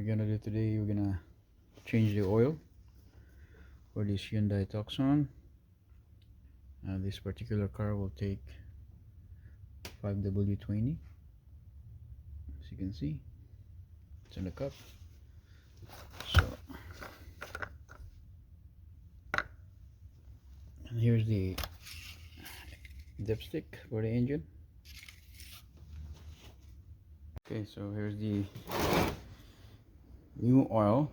gonna do today, we're gonna change the oil for this Hyundai Tucson. This particular car will take 5W20, as you can see it's in the cup. So, and here's the dipstick for the engine. Okay, so here's the new oil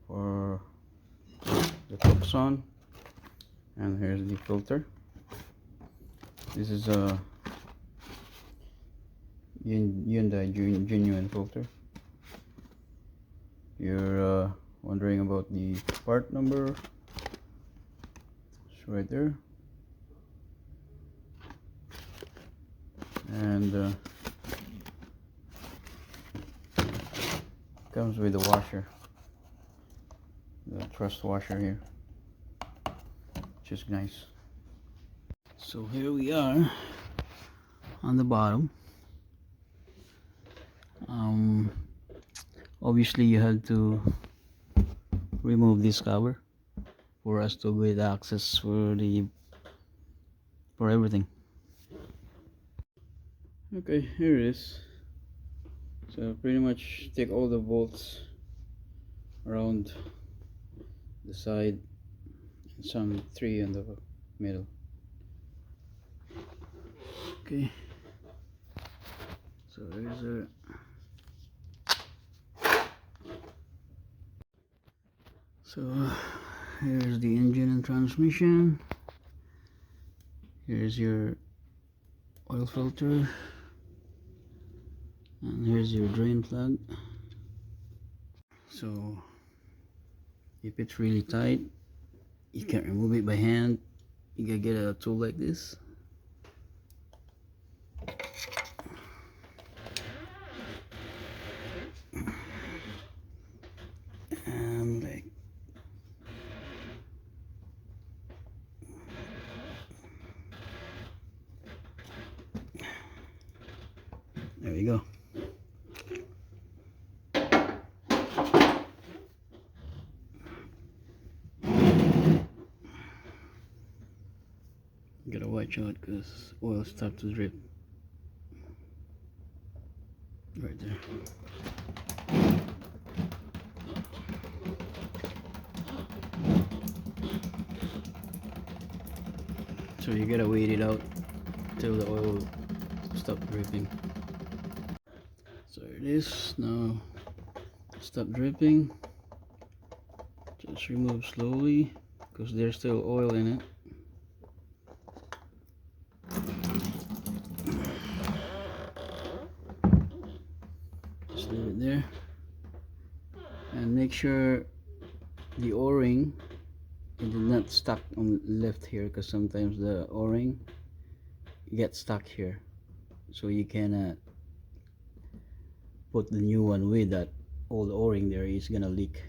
for the tucson, and here's the filter. This is a Hyundai genuine filter. If you're wondering about the part number, it's right there. And comes with the washer, the thrust washer here, which is nice. So here we are on the bottom. Obviously you had to remove this cover for us to get access for everything. Okay, here it is. So pretty much take all the bolts around the side and some 3 in the middle. Okay, so here's a here's the engine and transmission. Here's your oil filter, and here's your drain plug. So if it's really tight, you can't remove it by hand, you gotta get a tool like this. And like there you go. You gotta watch out because oil starts to drip right there. So you gotta wait it out till the oil stops dripping. So it is now. Stop dripping. Just remove slowly because there's still oil in it. Just leave it there, and make sure the o-ring it did not stuck on left here, because sometimes the o-ring gets stuck here, so you cannot put the new one with that old o-ring there. Is gonna leak.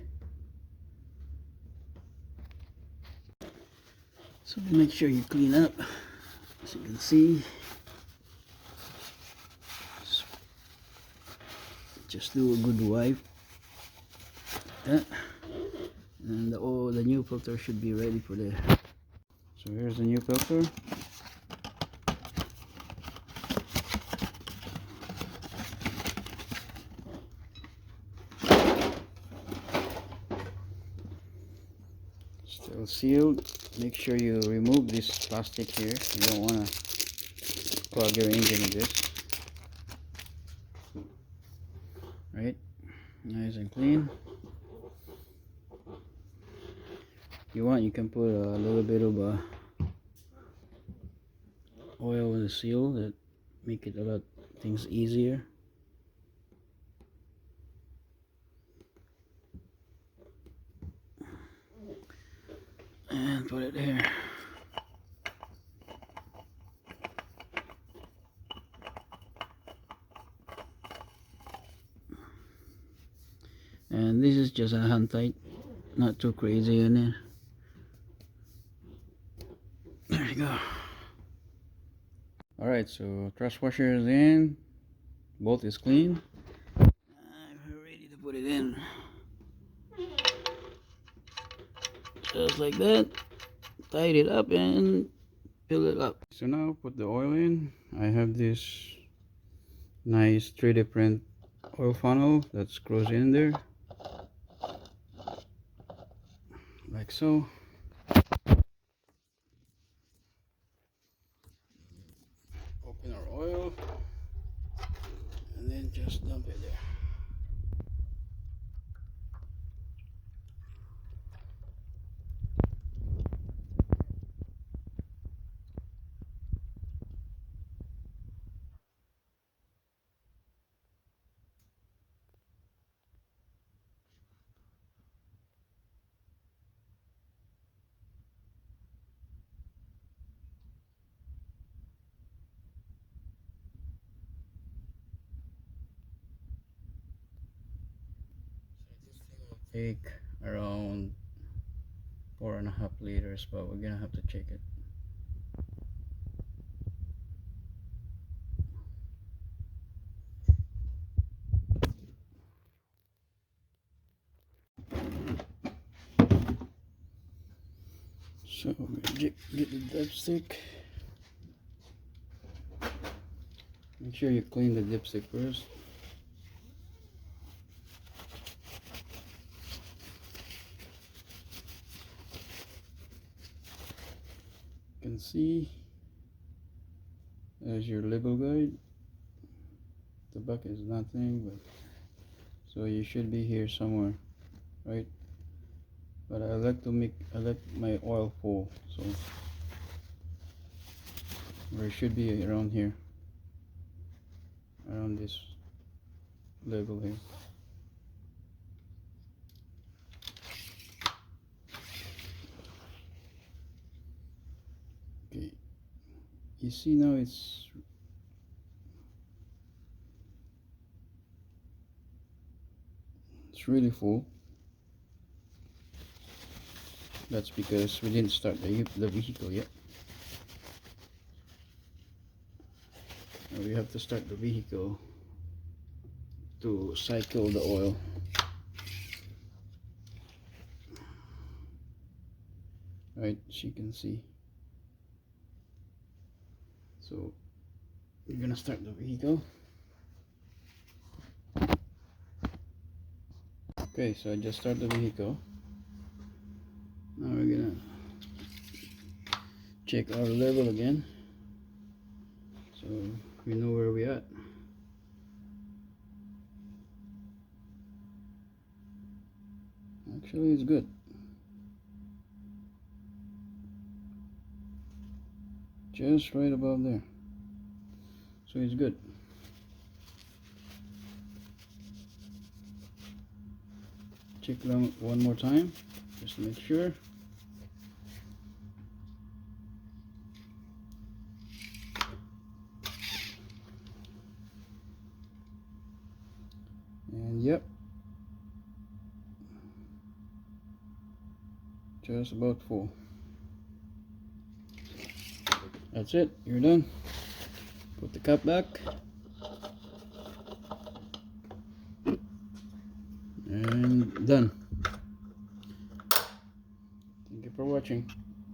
So make sure you clean up, as you can see. Just do a good wipe like that, and the new filter should be ready for there. So here's the new filter. Still sealed. Make sure you remove this plastic here. You don't want to clog your engine with this. Right, nice and clean. If you want, you can put a little bit of oil in the seal that make it a lot things easier. And put it here. And this is just a hand tight, not too crazy in there. There you go. Alright, so thrust washer is in, bolt is clean. I'm ready to put it in. just like that. Tied it up and fill it up. So now put the oil in. I have this nice 3D print oil funnel that screws in there like so. Open our oil and then just dump it there. Take around 4.5 liters, but we're gonna have to check it. So get the dipstick. Make sure you clean the dipstick first. You can see there's your label guide. The buck is nothing, but so you should be here somewhere, right? But I like my oil full, so where it should be around here, around this label here. Okay, you see now it's really full. That's because we didn't start the vehicle yet. Now we have to start the vehicle to cycle the oil. Right, as you can see. So we're gonna start the vehicle. Okay, so I just started the vehicle. Now we're gonna check our level again, so we know where we're at. Actually, it's good. Just right above there. So it's good. Check one more time, just to make sure. And yep, just about full. That's it, you're done. Put the cap back. And done. Thank you for watching.